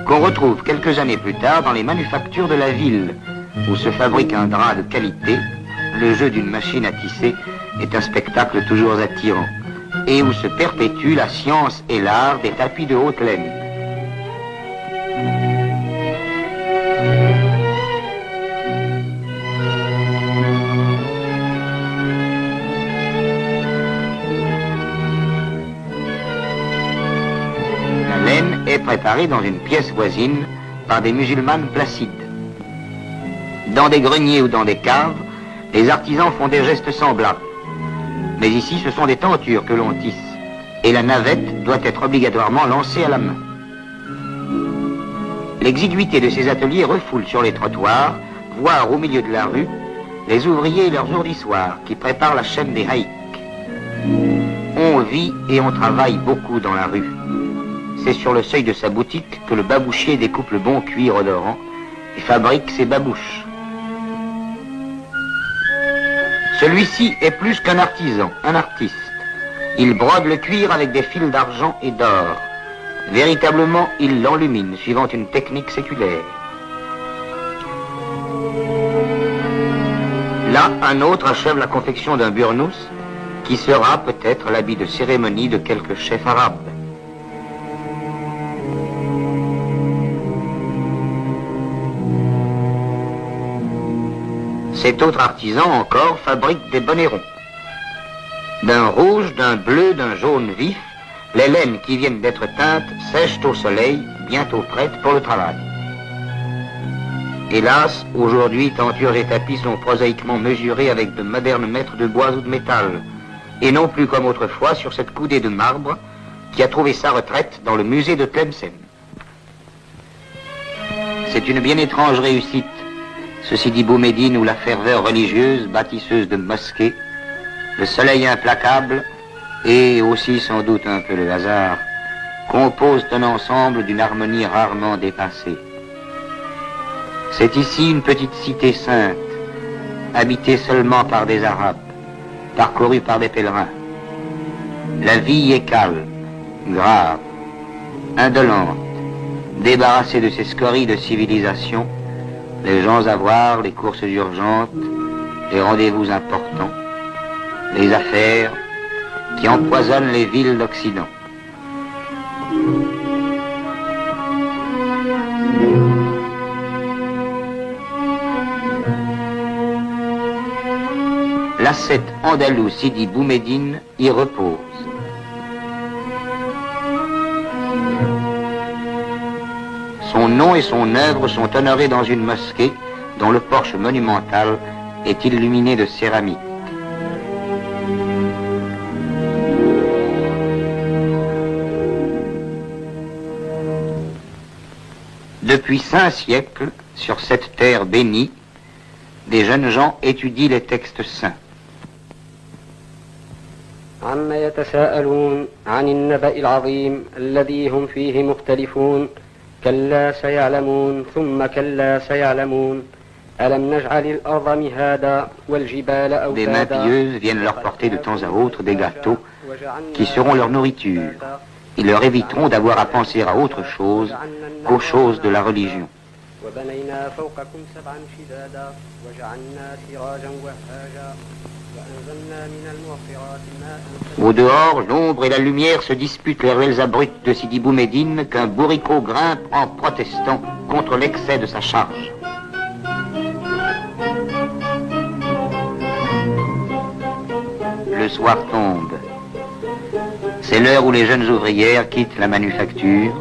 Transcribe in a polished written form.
qu'on retrouve quelques années plus tard dans les manufactures de la ville, où se fabrique un drap de qualité. Le jeu d'une machine à tisser est un spectacle toujours attirant, et où se perpétue la science et l'art des tapis de haute laine. La laine est préparée dans une pièce voisine par des musulmanes placides. Dans des greniers ou dans des caves, les artisans font des gestes semblables. Mais ici, ce sont des tentures que l'on tisse, et la navette doit être obligatoirement lancée à la main. L'exiguïté de ces ateliers refoule sur les trottoirs, voire au milieu de la rue, les ouvriers et leurs ourdissoirs qui préparent la chaîne des haïks. On vit et on travaille beaucoup dans la rue. C'est sur le seuil de sa boutique que le babouchier découpe le bon cuir odorant et fabrique ses babouches. Celui-ci est plus qu'un artisan, un artiste. Il brode le cuir avec des fils d'argent et d'or. Véritablement, il l'enlumine, suivant une technique séculaire. Là, un autre achève la confection d'un burnous, qui sera peut-être l'habit de cérémonie de quelque chef arabe. Cet autre artisan encore fabrique des bonnets ronds. D'un rouge, d'un bleu, d'un jaune vif, les laines qui viennent d'être teintes sèchent au soleil, bientôt prêtes pour le travail. Hélas, aujourd'hui, tentures et tapis sont prosaïquement mesurés avec de modernes mètres de bois ou de métal, et non plus comme autrefois sur cette coudée de marbre qui a trouvé sa retraite dans le musée de Tlemcen. C'est une bien étrange réussite, ce Sidi Bou Medine où la ferveur religieuse, bâtisseuse de mosquées, le soleil implacable et aussi sans doute un peu le hasard, composent un ensemble d'une harmonie rarement dépassée. C'est ici une petite cité sainte, habitée seulement par des Arabes, parcourue par des pèlerins. La vie est calme, grave, indolente, débarrassée de ces scories de civilisation, les gens à voir, les courses urgentes, les rendez-vous importants, les affaires qui empoisonnent les villes d'Occident. L'ascète andalou Sidi Bou Medine y repose. Son nom et son œuvre sont honorés dans une mosquée dont le porche monumental est illuminé de céramique. Depuis 5 siècles, sur cette terre bénie, des jeunes gens étudient les textes saints. عما يتساءلون عن النبأ العظيم الذي هم فيه مختلفون كلا سيعلمون ثم كلا سيعلمون ألم نجعل الأرض مهادا والجبال أوتادا. Des mains pieuses viennent leur porter de temps à autre des gâteaux qui seront leur nourriture. Ils leur éviteront d'avoir à penser à autre chose qu'aux choses de la religion. وبنينا فوقكم سبعا شدادا وجعلنا سراجا وهاجا وأنزلنا من المعصرات ماء. Au dehors, l'ombre et la lumière se disputent les ruelles abruptes de Sidi Bou Medine qu'un bourricot grimpe en protestant contre l'excès de sa charge. Le soir tombe. C'est l'heure où les jeunes ouvrières quittent la manufacture